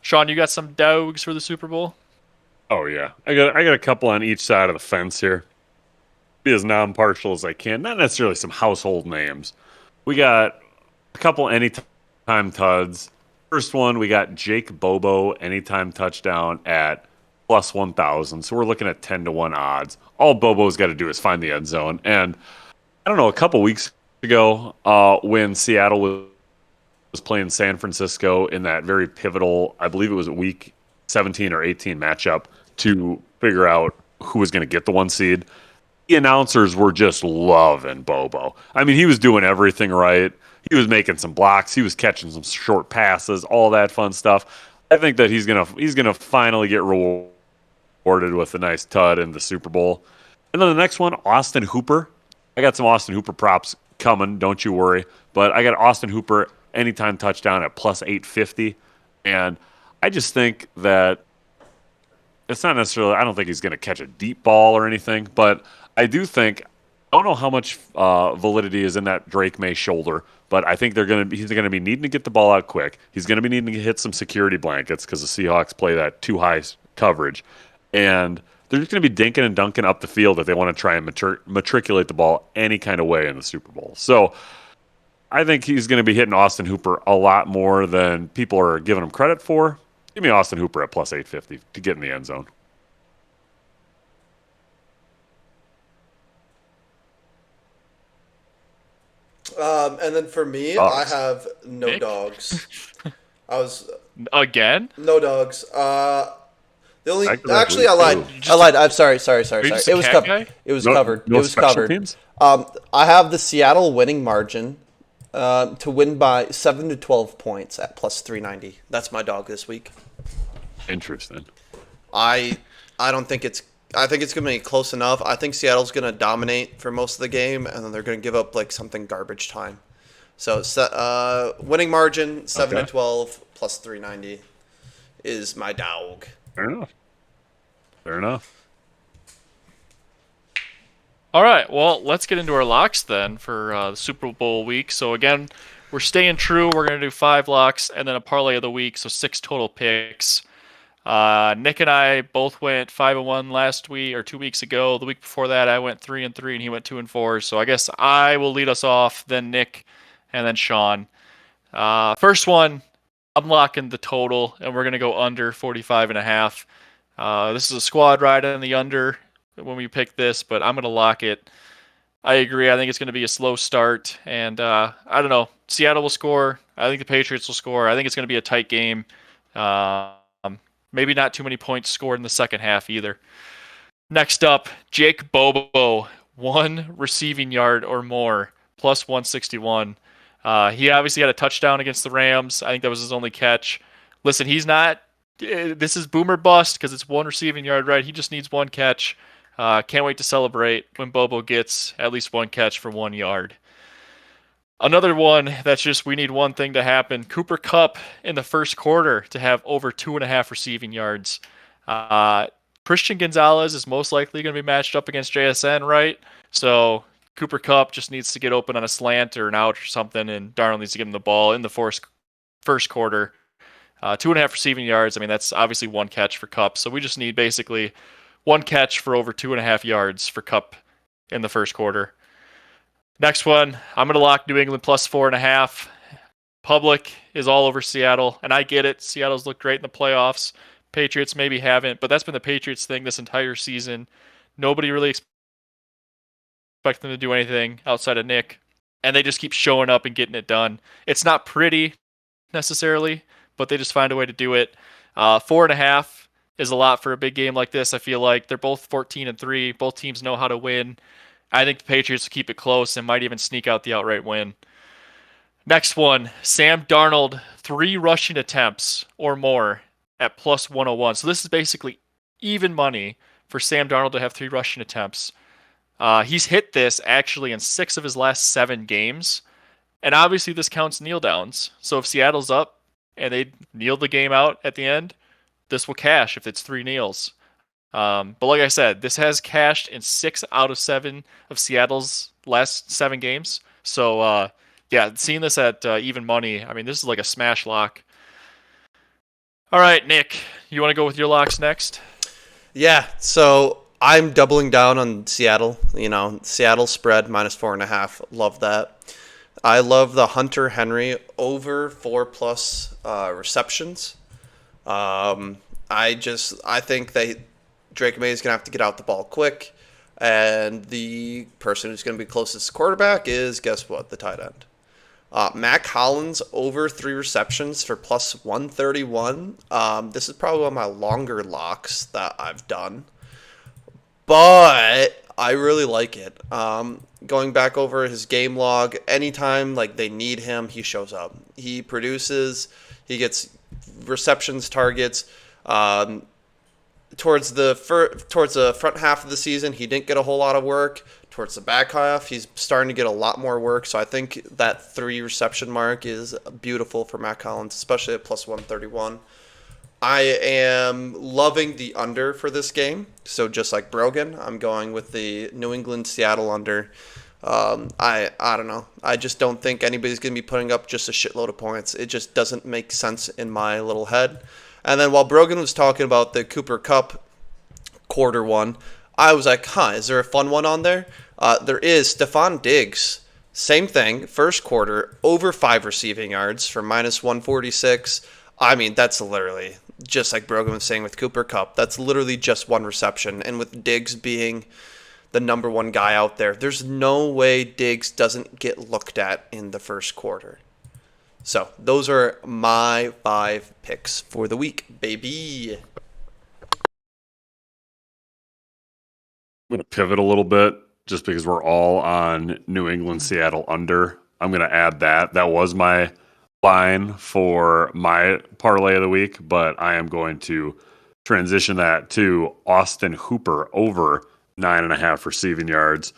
Sean, you got some dogs for the Super Bowl? Oh yeah, I got a couple on each side of the fence here. Be as non-partial as I can. Not necessarily some household names. We got a couple anytime tuds. First one, we got Jake Bobo anytime touchdown at plus 1,000. So we're looking at 10-1 odds. All Bobo's got to do is find the end zone. And I don't know, a couple weeks ago, when Seattle was playing San Francisco in that very pivotal, I believe it was a week 17 or 18 matchup to figure out who was going to get the 1 seed. The announcers were just loving Bobo. I mean, he was doing everything right. He was making some blocks. He was catching some short passes, all that fun stuff. I think that he's gonna finally get rewarded with a nice tud in the Super Bowl. And then the next one, Austin Hooper. I got some Austin Hooper props coming. Don't you worry. But I got Austin Hooper anytime touchdown at plus 850, and I just think that it's not necessarily. I don't think he's going to catch a deep ball or anything, but I do think. I don't know how much validity is in that Drake May shoulder, but I think he's going to be needing to get the ball out quick. He's going to be needing to hit some security blankets because the Seahawks play that too high coverage, and they're just going to be dinking and dunking up the field if they want to try and matriculate the ball any kind of way in the Super Bowl. So I think he's going to be hitting Austin Hooper a lot more than people are giving him credit for. Give me Austin Hooper at plus 850 to get in the end zone. And then for me, Dogs. I have no Nick? dogs. I was Again? no dogs. The only I could actually I actually lied. too. I lied. I'm sorry. Are you just a It was cat covered. guy? It was No- covered. no It was special covered. teams? I have the Seattle winning margin to win by 7 to 12 points at plus 390. That's my dog this week. Interesting. I don't think it's. I think it's gonna be close enough. I think Seattle's gonna dominate for most of the game, and then they're gonna give up like something garbage time. So winning margin 7 Okay. to 12 plus 390 is my dog. Fair enough. Fair enough. All right, well, let's get into our locks then for the Super Bowl week. So again, we're staying true. We're going to do 5 locks and then a parlay of the week, so 6 total picks. Nick and I both went 5-1 last week or 2 weeks ago. The week before that, I went 3-3 and he went 2-4. So I guess I will lead us off, then Nick, and then Sean. First one, I'm locking the total, and we're going to go under 45.5. This is a squad ride on the under when we pick this, but I'm going to lock it. I agree. I think it's going to be a slow start, and I don't know. Seattle will score. I think the Patriots will score. I think it's going to be a tight game. Maybe not too many points scored in the second half either. Next up, Jake Bobo, 1 receiving yard or more, plus 161. He obviously had a touchdown against the Rams. I think that was his only catch. Listen, he's not. This is boomer bust because it's 1 receiving yard, right? He just needs 1 catch. Can't wait to celebrate when Bobo gets at least 1 catch for 1 yard. Another one that's just we need one thing to happen. Cooper Kupp in the first quarter to have over 2.5 receiving yards. Christian Gonzalez is most likely going to be matched up against JSN, right? So Cooper Kupp just needs to get open on a slant or an out or something, and Darnold needs to give him the ball in the first quarter. 2.5 receiving yards. I mean, that's obviously 1 catch for Kupp. So we just need basically 1 catch for over 2.5 yards for Kupp in the first quarter. Next one, I'm going to lock New England plus 4.5. Public is all over Seattle, and I get it. Seattle's looked great in the playoffs. Patriots maybe haven't, but that's been the Patriots thing this entire season. Nobody really expects them to do anything outside of Nick, and they just keep showing up and getting it done. It's not pretty necessarily, but they just find a way to do it. 4.5 is a lot for a big game like this. I feel like they're both 14-3. Both teams know how to win. I think the Patriots will keep it close and might even sneak out the outright win. Next one, Sam Darnold, 3 rushing attempts or more at plus 101. So this is basically even money for Sam Darnold to have 3 rushing attempts. He's hit this actually in 6 of his last 7 games, And obviously, this counts kneel downs. So if Seattle's up and they kneel the game out at the end, this will cash if it's 3 kneels. But like I said, this has cashed in 6 out of 7 of Seattle's last 7 games. So yeah, seeing this at even money, I mean, this is like a smash lock. All right, Nick, you want to go with your locks next? Yeah, so I'm doubling down on Seattle. Seattle spread -4.5. Love that. I love the Hunter Henry over 4+ receptions. I think that Drake May is going to have to get out the ball quick, and the person who's going to be closest to quarterback is, guess what, the tight end. Mac Hollins over 3 receptions for +131. This is probably one of my longer locks that I've done, but I really like it. Going back over his game log, anytime like they need him, he shows up. He produces. He gets receptions, targets. Towards the front half of the season, he didn't get a whole lot of work. Towards the back half, he's starting to get a lot more work. So I think that 3 reception mark is beautiful for Matt Collins, especially at +131. I am loving the under for this game. So just like Brogan, I'm going with the New England Seattle under. I don't know. I just don't think anybody's going to be putting up just a shitload of points. It just doesn't make sense in my little head. And then while Brogan was talking about the Cooper Kupp quarter one, I was like, is there a fun one on there? There is. Stephon Diggs, same thing, first quarter, over 5 receiving yards for -146. I mean, that's literally, just like Brogan was saying with Cooper Kupp, that's literally just 1 reception. And with Diggs being the number 1 guy out there, there's no way Diggs doesn't get looked at in the first quarter. So those are my 5 picks for the week, baby. I'm going to pivot a little bit just because we're all on New England Seattle under. I'm going to add that. That was my line for my parlay of the week, but I am going to transition that to Austin Hooper over 9.5 receiving yards.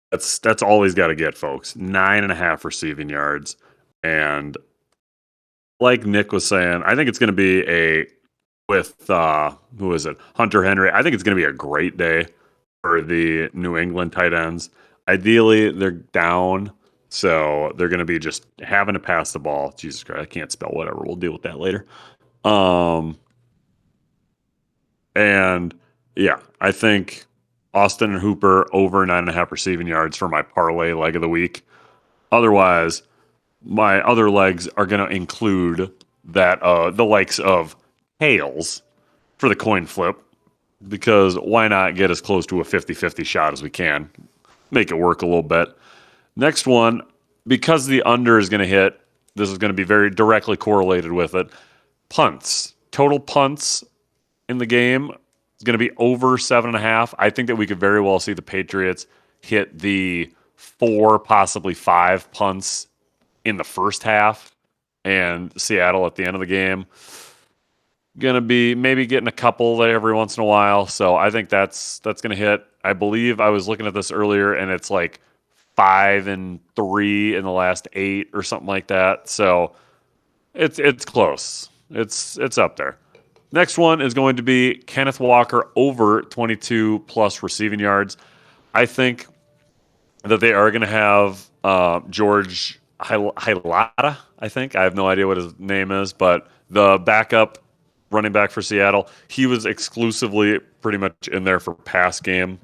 That's all he's got to get, folks. 9.5 receiving yards. And like Nick was saying, I think it's going to be with who is it? Hunter Henry. I think it's going to be a great day for the New England tight ends. Ideally, they're down, so they're going to be just having to pass the ball. Jesus Christ, I can't spell whatever. We'll deal with that later. And yeah, I think Austin and Hooper over 9.5 receiving yards for my parlay leg of the week. Otherwise, my other legs are going to include that the likes of Hales for the coin flip, because why not get as close to a 50-50 shot as we can? Make it work a little bit. Next one, because the under is going to hit, this is going to be very directly correlated with it. Punts. Total punts in the game is going to be over 7.5. I think that we could very well see the Patriots hit the 4, possibly 5 punts in the first half, and Seattle at the end of the game going to be maybe getting a couple there every once in a while. So I think that's going to hit. I believe I was looking at this earlier, and it's like 5 and 3 in the last 8 or something like that. So it's close. It's up there. Next one is going to be Kenneth Walker over 22+ receiving yards. I think that they are going to have George Hilata, I think. I have no idea what his name is, but the backup running back for Seattle, he was exclusively pretty much in there for pass game.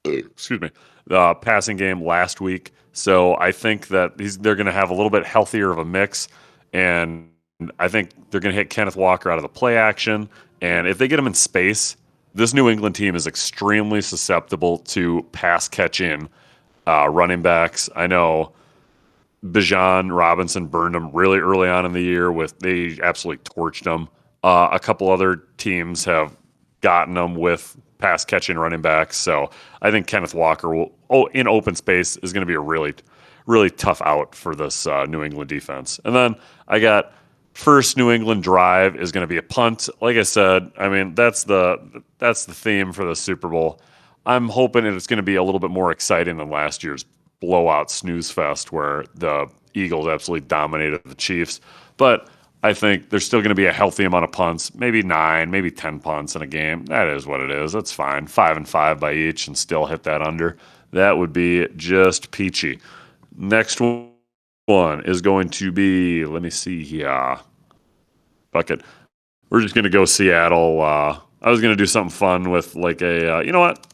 Excuse me. The passing game last week. So I think that they're going to have a little bit healthier of a mix, and I think they're going to hit Kenneth Walker out of the play action. And if they get him in space, this New England team is extremely susceptible to pass catching running backs. I know Bijan Robinson burned them really early on in the year. They absolutely torched them. A couple other teams have gotten them with pass catching running backs. So I think Kenneth Walker in open space is going to be a really, really tough out for this New England defense. And then I got first New England drive is going to be a punt. Like I said, I mean, that's the theme for the Super Bowl. I'm hoping it's going to be a little bit more exciting than last year's blowout snooze fest where the Eagles absolutely dominated the Chiefs. But I think there's still going to be a healthy amount of punts, maybe 9, maybe 10 punts in a game. That is what it is. That's fine. 5 and 5 by each and still hit that under. That would be just peachy. Next one is going to be, let me see here. Fuck it. We're just going to go Seattle. I was going to do something fun with like a, you know what?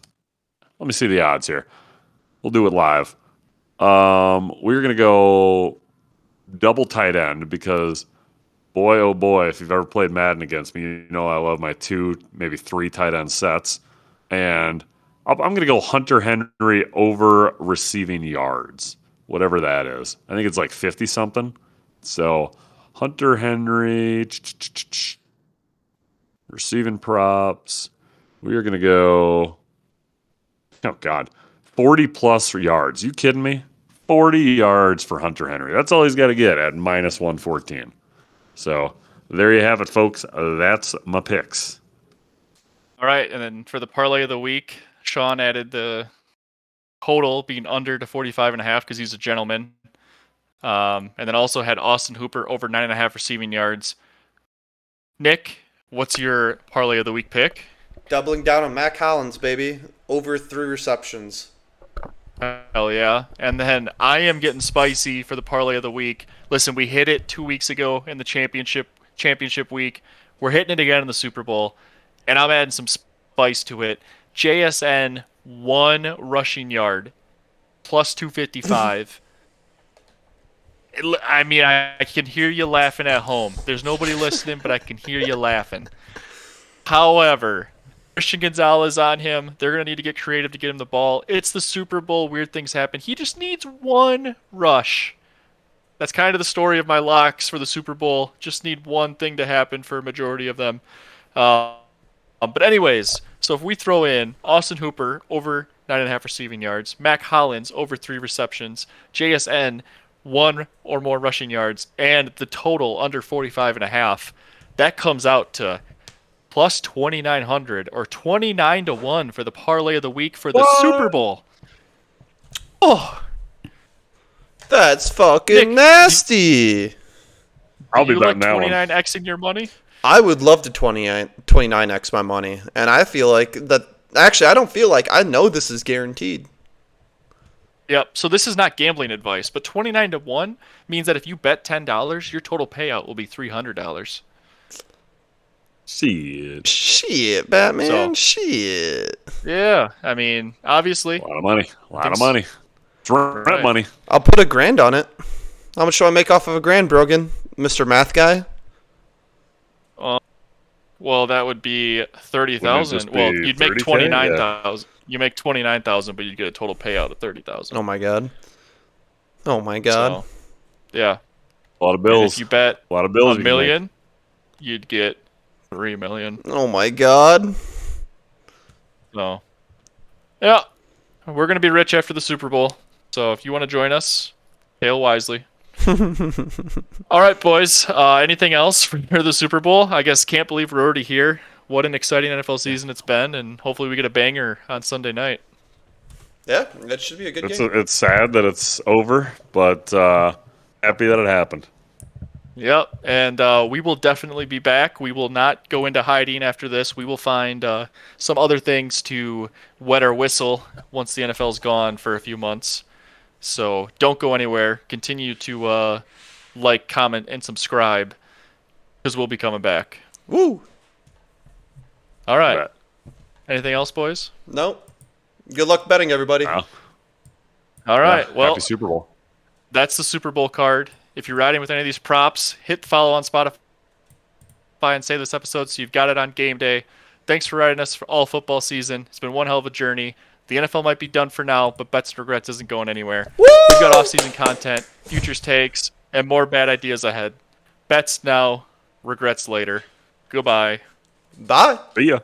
Let me see the odds here. We'll do it live. We're going to go double tight end because, boy, oh boy, if you've ever played Madden against me, you know I love my 2, maybe 3 tight end sets. And I'm going to go Hunter Henry over receiving yards, whatever that is. I think it's like 50-something. So Hunter Henry, receiving props. We are going to go, oh, God, 40-plus yards. You kidding me? 40 yards for Hunter Henry. That's all he's got to get at minus 114. So there you have it, folks. That's my picks. All right, and then for the parlay of the week, Sean added the total being under to 45.5 because he's a gentleman. And then also had Austin Hooper over 9.5 receiving yards. Nick, what's your parlay of the week pick? Doubling down on Mac Hollins, baby. Over 3 receptions. Hell yeah. And then I am getting spicy for the parlay of the week. Listen, we hit it 2 weeks ago in the championship week. We're hitting it again in the Super Bowl. And I'm adding some spice to it. JSN 1 rushing yard plus 255. I mean, I can hear you laughing at home. There's nobody listening, but I can hear you laughing. However, Christian Gonzalez on him. They're going to need to get creative to get him the ball. It's the Super Bowl. Weird things happen. He just needs 1 rush. That's kind of the story of my locks for the Super Bowl. Just need one thing to happen for a majority of them. But anyways, so if we throw in Austin Hooper over 9.5 receiving yards, Mac Hollins over 3 receptions, JSN 1 or more rushing yards, and the total under 45.5, that comes out to plus 2,900 or 29-1 for the parlay of the week for the Super Bowl. Oh, That's fucking Nick, nasty. I'll be you betting like that one. 29xing your money? I would love to 29x my money. And I feel like that. Actually, I don't feel like I know this is guaranteed. Yep. So this is not gambling advice, but 29-1 means that if you bet $10, your total payout will be $300. Shit. Batman. So- Shit. Yeah. I mean, obviously. A lot of money. It's rent Right. money. I'll put $1,000 on it. How much do I make off of $1,000, Brogan? Mr. Math Guy? Well, that would be Wouldn't it 30,000. just Well, be you'd make 30K? 29,000. You make 29,000, but you'd get a total payout of 30,000. Oh my god. Oh my god. So, yeah. A lot of And bills. if you bet A lot of bills. $1 million, you'd get $3 million. Oh my god. So, yeah, we're gonna be rich after the Super Bowl. So if you want to join us, hail wisely. All right, boys. Anything else for the Super Bowl? I guess can't believe we're already here. What an exciting NFL season it's been, and hopefully we get a banger on Sunday night. Yeah, that should be a good It's game. it's sad that it's over, but happy that it happened. Yep, and we will definitely be back. We will not go into hiding after this. We will find some other things to wet our whistle once the NFL's gone for a few months. So don't go anywhere. Continue to like, comment, and subscribe because we'll be coming back. Woo. All right. Right. Anything else, boys? Nope. Good luck betting, everybody. Wow. All right. Yeah, Well, happy Super Bowl. that's the Super Bowl card. If you're riding with any of these props, hit follow on Spotify and save this episode so you've got it on game day. Thanks for riding us for all football season. It's been one hell of a journey. The NFL might be done for now, but Bets and Regrets isn't going anywhere. Woo! We've got off-season content, futures takes, and more bad ideas ahead. Bets now, regrets later. Goodbye. Bye. See ya.